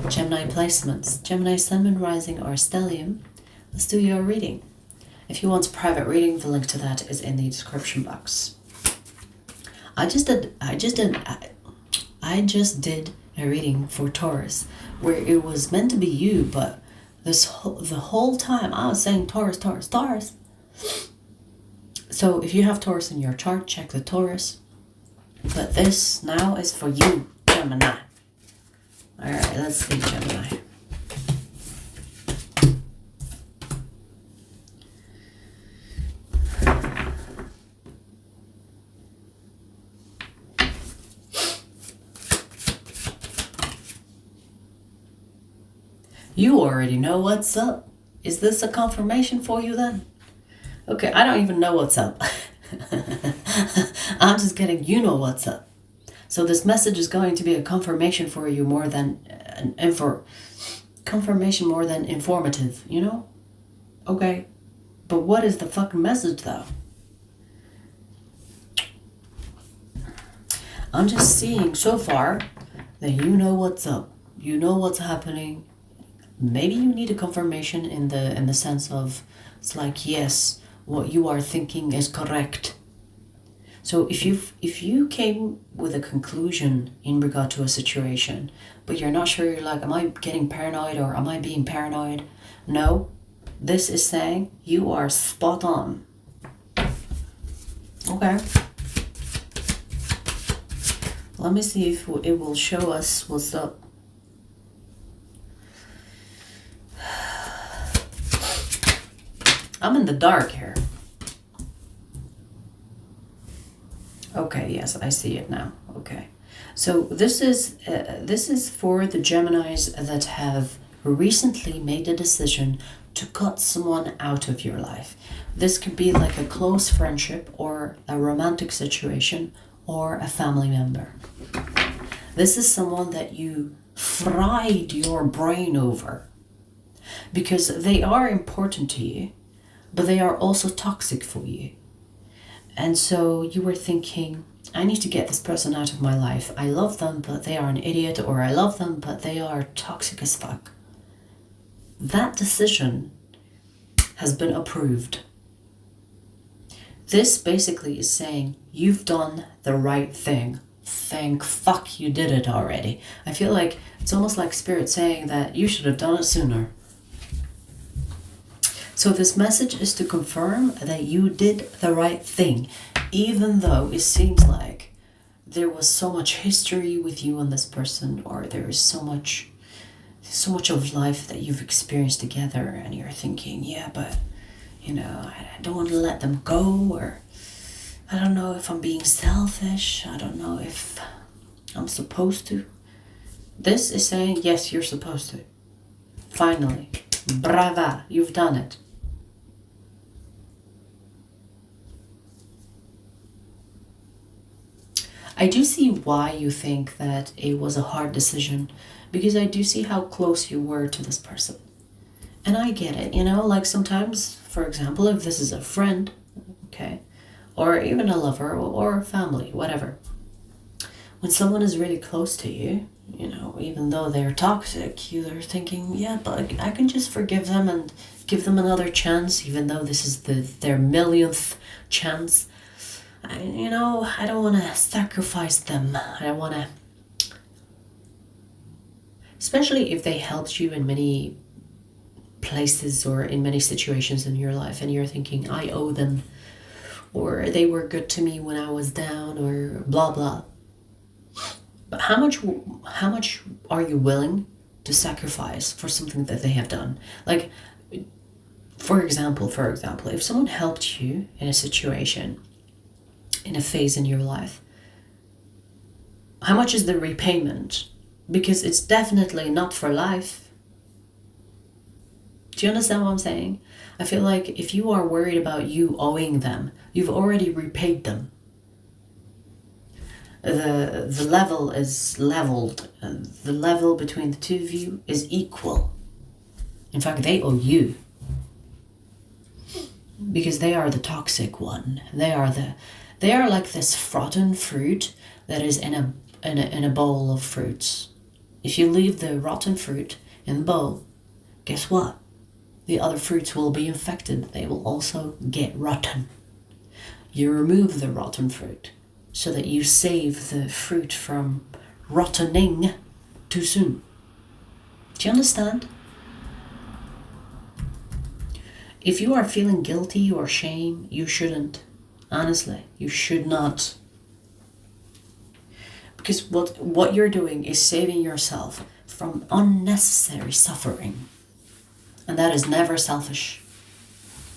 Gemini placements, Gemini Sun, Moon, Rising, or Stellium. Let's do your reading. If you want a private reading, the link to that is in the description box. I just did a reading for Taurus where it was meant to be you, but the whole time I was saying Taurus, Taurus, Taurus. So if you have Taurus in your chart, check the Taurus. But this now is for you, Gemini. Alright, let's see, Gemini. You already know what's up. Is this a confirmation for you then? Okay, I don't even know what's up. I'm just getting, you know what's up. So this message is going to be a confirmation for you more than informative, you know? Okay. But what is the fucking message though? I'm just seeing so far that you know what's up. You know what's happening. Maybe you need a confirmation in the sense of, it's like, yes, what you are thinking is correct. So if you came with a conclusion in regard to a situation, but you're not sure, you're like, am I getting paranoid or am I being paranoid? No, this is saying you are spot on. Okay. Let me see if it will show us what's up. I'm in the dark here. Okay, yes, I see it now. Okay. So this is for the Geminis that have recently made a decision to cut someone out of your life. This could be like a close friendship or a romantic situation or a family member. This is someone that you fried your brain over because they are important to you, but they are also toxic for you. And so you were thinking, I need to get this person out of my life. I love them, but they are an idiot, or I love them, but they are toxic as fuck. That decision has been approved. This basically is saying you've done the right thing. Thank fuck you did it already. I feel like it's almost like Spirit saying that you should have done it sooner. So this message is to confirm that you did the right thing, even though it seems like there was so much history with you and this person, or there is so much of life that you've experienced together, and you're thinking, yeah, but you know, I don't want to let them go, or I don't know if I'm being selfish, I don't know if I'm supposed to. This is saying, yes, you're supposed to. Finally, brava, you've done it. I do see why you think that it was a hard decision, because I do see how close you were to this person. And I get it, you know, like sometimes, for example, if this is a friend, okay, or even a lover or a family, whatever. When someone is really close to you, you know, even though they're toxic, you're thinking, yeah, but I can just forgive them and give them another chance, even though this is their millionth chance. I don't want to sacrifice them. I don't want to, especially if they helped you in many places or in many situations in your life, and you're thinking, I owe them, or they were good to me when I was down, or blah blah. But how much are you willing to sacrifice for something that they have done? Like, for example, if someone helped you in a situation, in a phase in your life, how much is the repayment? Because it's definitely not for life. Do you understand what I'm saying? I feel like if you are worried about you owing them, you've already repaid them. The level is leveled. The level between the two of you is equal. In fact, they owe you. Because they are the toxic one. They are like this rotten fruit that is in a bowl of fruits. If you leave the rotten fruit in the bowl, guess what? The other fruits will be infected. They will also get rotten. You remove the rotten fruit so that you save the fruit from rottening too soon. Do you understand? If you are feeling guilty or shame, you shouldn't. Honestly, you should not. Because what you're doing is saving yourself from unnecessary suffering. And that is never selfish.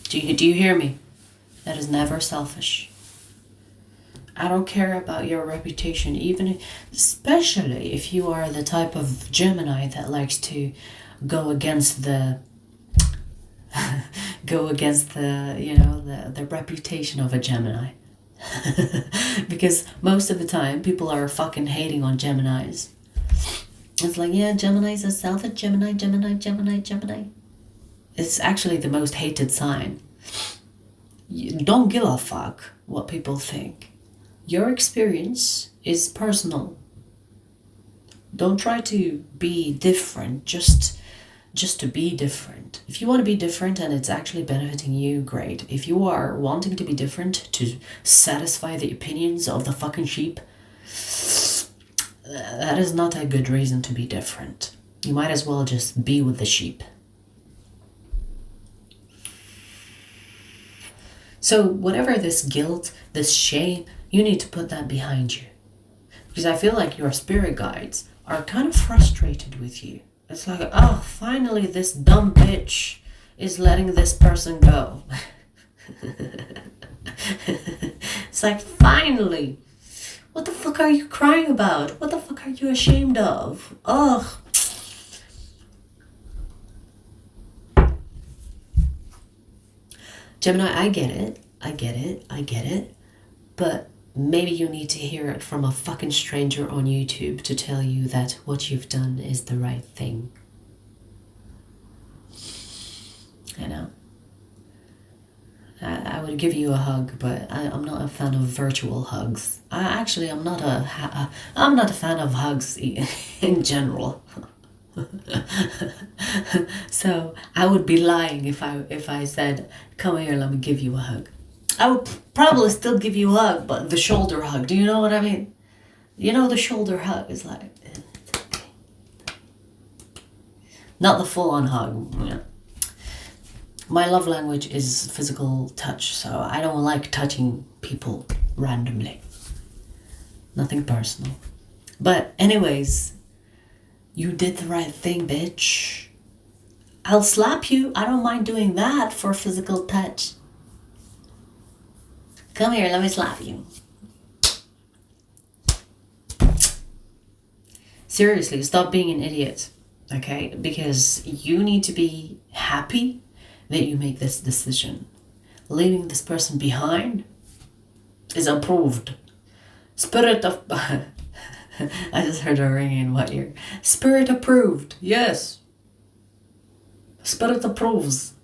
Do you hear me? That is never selfish. I don't care about your reputation, especially if you are the type of Gemini that likes to go against the the reputation of a Gemini. Because most of the time people are fucking hating on Geminis. It's like, yeah, Gemini's a selfish Gemini. It's actually the most hated sign. You don't give a fuck what people think. Your experience is personal. Don't try to be different just to be different. If you want to be different and it's actually benefiting you, great. If you are wanting to be different to satisfy the opinions of the fucking sheep, that is not a good reason to be different. You might as well just be with the sheep. So whatever this guilt, this shame, you need to put that behind you. Because I feel like your spirit guides are kind of frustrated with you. It's like, oh, finally this dumb bitch is letting this person go. It's like, finally. What the fuck are you crying about? What the fuck are you ashamed of? Ugh. Gemini, I get it. But maybe you need to hear it from a fucking stranger on YouTube to tell you that what you've done is the right thing. You know? I would give you a hug, but I'm not a fan of virtual hugs. I'm not a fan of hugs in general. So I would be lying if I said, come here, let me give you a hug. I would probably still give you a hug, but the shoulder hug. Do you know what I mean? You know, the shoulder hug is like, not the full-on hug. You know. My love language is physical touch, so I don't like touching people randomly. Nothing personal. But anyways, you did the right thing, bitch. I'll slap you. I don't mind doing that for physical touch. Come here, let me slap you. Seriously, stop being an idiot, okay? Because you need to be happy that you make this decision. Leaving this person behind is approved. Spirit of... I just heard a ring in what ear. Spirit approved, yes. Spirit approves,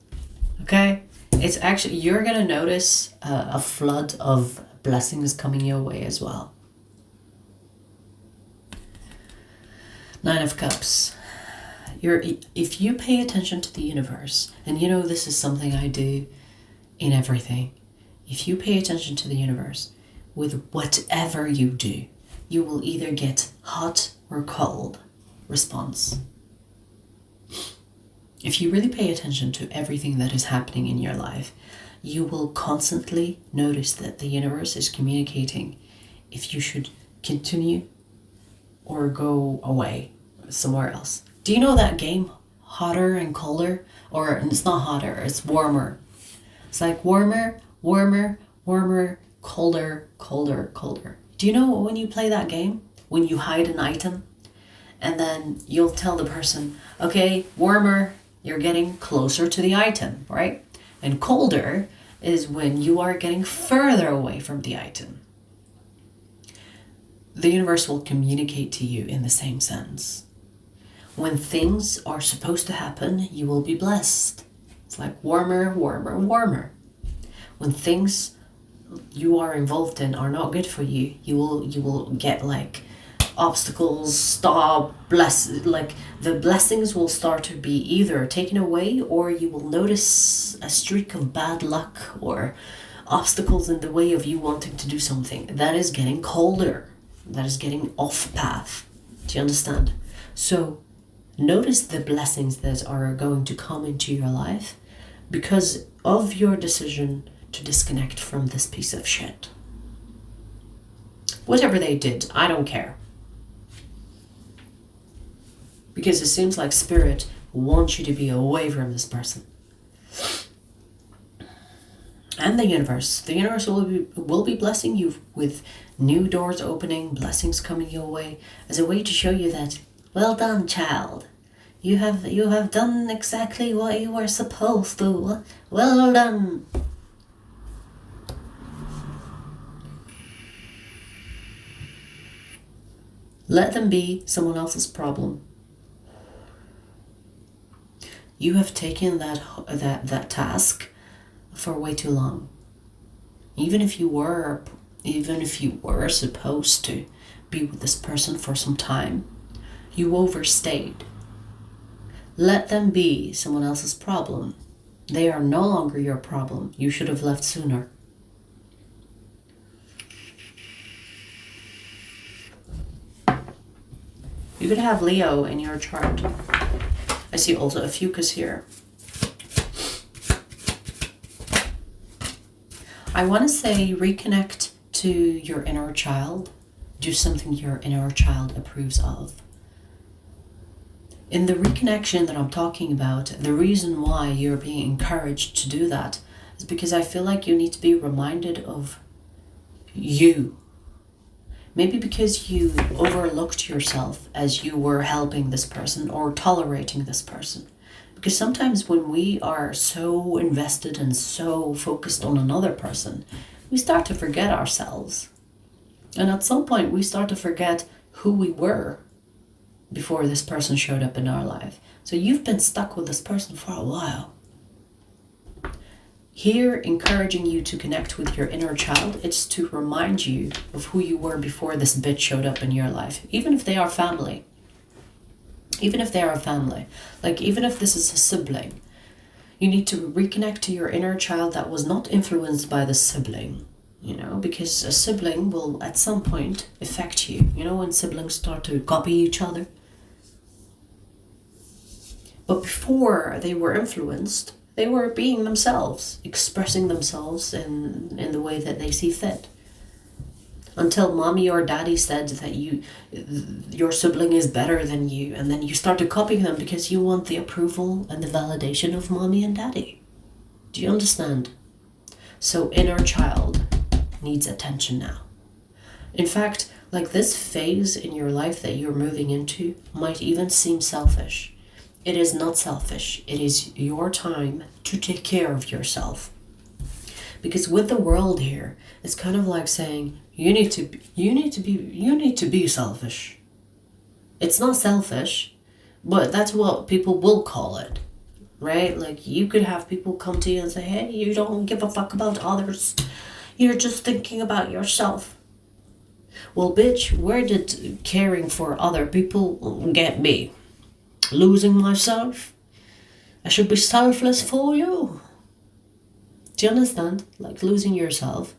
okay? It's actually, you're going to notice a flood of blessings coming your way as well. 9 of Cups. If you pay attention to the universe, and you know this is something I do in everything. If you pay attention to the universe, with whatever you do, you will either get hot or cold response. If you really pay attention to everything that is happening in your life, you will constantly notice that the universe is communicating if you should continue or go away somewhere else. Do you know that game, Hotter and Colder? Or it's not hotter, it's warmer. It's like warmer, warmer, warmer, colder, colder, colder. Do you know when you play that game? When you hide an item and then you'll tell the person, okay, warmer, you're getting closer to the item, right? And colder is when you are getting further away from the item. The universe will communicate to you in the same sense. When things are supposed to happen, you will be blessed. It's like warmer, warmer, warmer. When things you are involved in are not good for you, you will get like obstacles stop, like the blessings will start to be either taken away, or you will notice a streak of bad luck or obstacles in the way of you wanting to do something. That is getting colder. That is getting off path. Do you understand? So notice the blessings that are going to come into your life because of your decision to disconnect from this piece of shit. Whatever they did, I don't care. Because it seems like Spirit wants you to be away from this person. And the universe. The universe will be blessing you with new doors opening, blessings coming your way, as a way to show you that, well done, child. You have done exactly what you were supposed to. Well done. Let them be someone else's problem. You have taken that task for way too long. Even if you were supposed to be with this person for some time, you overstayed. Let them be someone else's problem. They are no longer your problem. You should have left sooner. You could have Leo in your chart. I see also Ophiuchus here. I want to say reconnect to your inner child. Do something your inner child approves of. In the reconnection that I'm talking about, the reason why you're being encouraged to do that is because I feel like you need to be reminded of you. Maybe because you overlooked yourself as you were helping this person or tolerating this person. Because sometimes when we are so invested and so focused on another person, we start to forget ourselves. And at some point we start to forget who we were before this person showed up in our life. So you've been stuck with this person for a while. Here, encouraging you to connect with your inner child, it's to remind you of who you were before this bitch showed up in your life. Even if they are family. Even if they are a family. Like, even if this is a sibling. You need to reconnect to your inner child that was not influenced by the sibling. You know, because a sibling will at some point affect you. You know, when siblings start to copy each other. But before they were influenced, they were being themselves, expressing themselves in the way that they see fit. Until mommy or daddy said that your sibling is better than you, and then you start to copy them because you want the approval and the validation of mommy and daddy. Do you understand? So inner child needs attention now. In fact, like this phase in your life that you're moving into might even seem selfish. It is not selfish. It is your time to take care of yourself. Because with the world here, it's kind of like saying, you need to be selfish. It's not selfish, but that's what people will call it, right? Like you could have people come to you and say, hey, you don't give a fuck about others. You're just thinking about yourself. Well, bitch, where did caring for other people get me? Losing myself? I should be selfless for you. Do you understand? Like losing yourself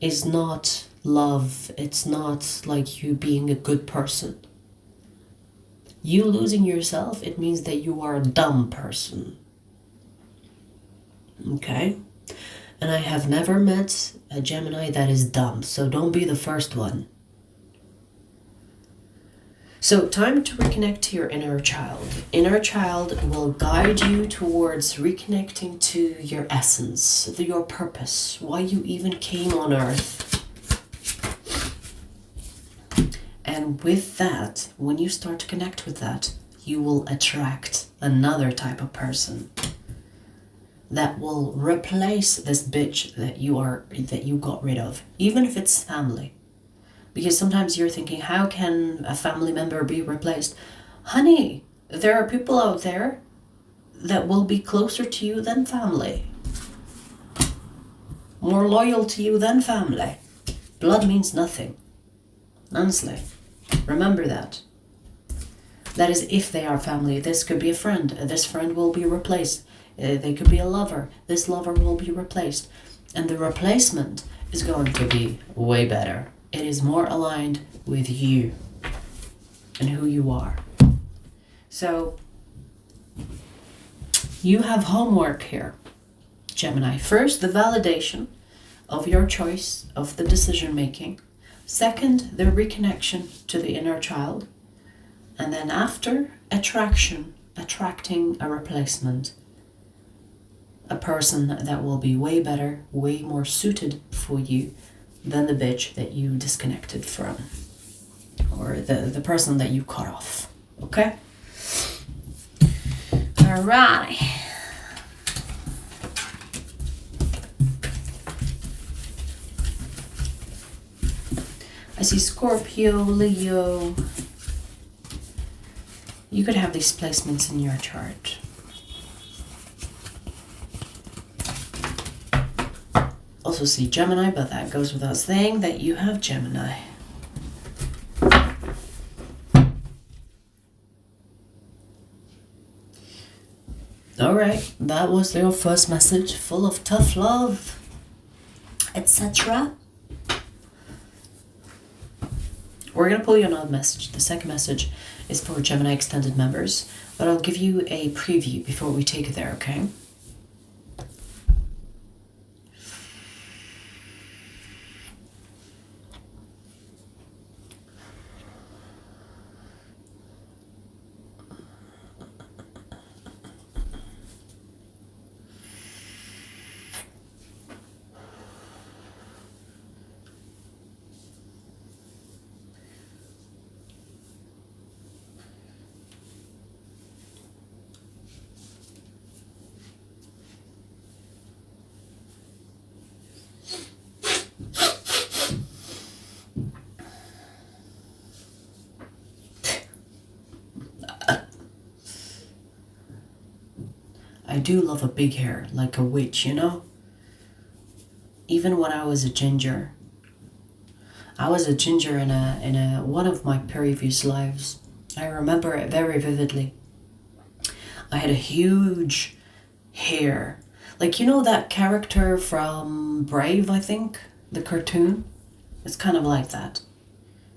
is not love. It's not like you being a good person. You losing yourself, it means that you are a dumb person. Okay? And I have never met a Gemini that is dumb, so don't be the first one. So time to reconnect to your inner child. Inner child will guide you towards reconnecting to your essence, your purpose, why you even came on earth. And with that, when you start to connect with that, you will attract another type of person that will replace this bitch that you got rid of, even if it's family. Because sometimes you're thinking, how can a family member be replaced? Honey, there are people out there that will be closer to you than family. More loyal to you than family. Blood means nothing. Honestly. Remember that. That is if they are family. This could be a friend. This friend will be replaced. They could be a lover. This lover will be replaced. And the replacement is going to be way better. It is more aligned with you and who you are. So you have homework here, Gemini. First, the validation of your choice, of the decision making. Second, the reconnection to the inner child. And then after, attracting a replacement. A person that will be way better, way more suited for you than the bitch that you disconnected from. Or the person that you cut off. Okay? Alright. I see Scorpio, Leo. You could have these placements in your chart. Also see Gemini, but that goes without saying that you have Gemini. Alright, that was your first message, full of tough love, etc. We're going to pull you another message. The second message is for Gemini extended members, but I'll give you a preview before we take it there, okay? I do love a big hair, like a witch, you know? Even when I was a ginger. I was a ginger in one of my previous lives. I remember it very vividly. I had a huge hair. Like, you know that character from Brave, I think? The cartoon? It's kind of like that.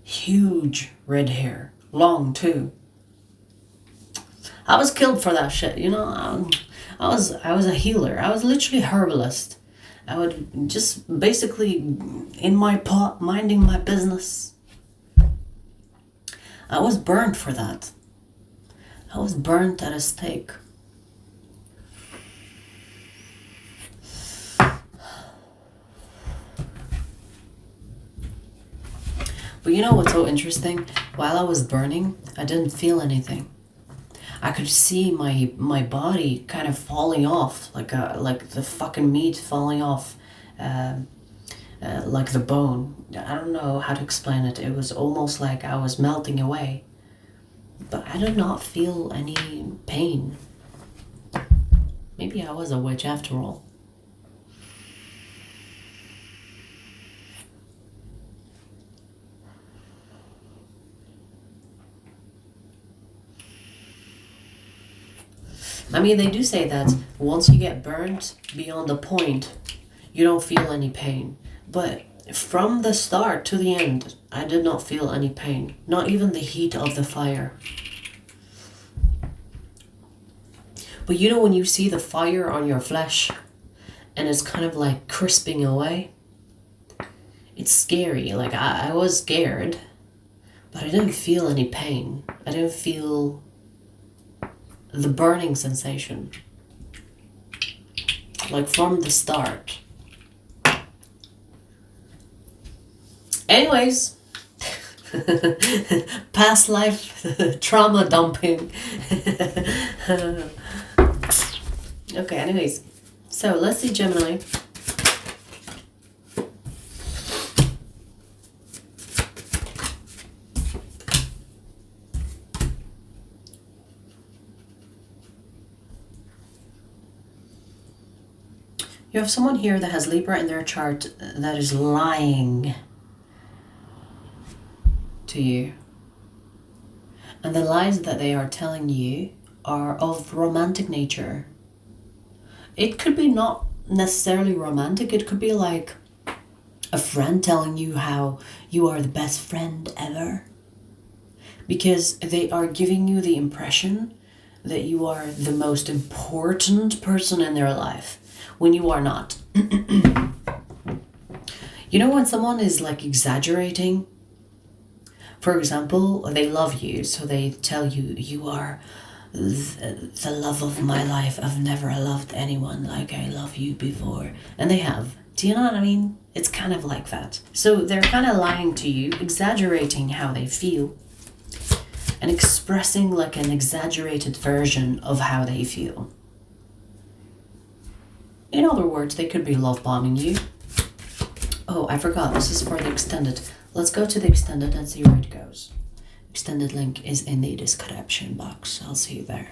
Huge red hair. Long, too. I was killed for that shit, you know? I was a healer. I was literally a herbalist. I would just basically in my pot, minding my business. I was burned for that. I was burnt at a stake. But you know what's so interesting? While I was burning, I didn't feel anything. I could see my body kind of falling off, like the fucking meat falling off, like the bone. I don't know how to explain it. It was almost like I was melting away. But I did not feel any pain. Maybe I was a witch after all. I mean, they do say that once you get burnt beyond the point, you don't feel any pain. But from the start to the end, I did not feel any pain. Not even the heat of the fire. But you know when you see the fire on your flesh and it's kind of like crisping away? It's scary. Like I was scared, but I didn't feel any pain. I didn't feel the burning sensation, like from the start. Anyways, past life trauma dumping. Okay, anyways, so let's see Gemini. You have someone here that has Libra in their chart that is lying to you. And the lies that they are telling you are of romantic nature. It could be not necessarily romantic. It could be like a friend telling you how you are the best friend ever. Because they are giving you the impression that you are the most important person in their life when you are not. You know, when someone is like exaggerating, for example, they love you, so they tell you, you are the love of my life. I've never loved anyone like I love you before. And they have. Do you know what I mean? It's kind of like that. So they're kind of lying to you, exaggerating how they feel, and expressing like an exaggerated version of how they feel. In other words, they could be love bombing you. Oh, I forgot. This is for the extended. Let's go to the extended and see where it goes. Extended link is in the description box. I'll see you there.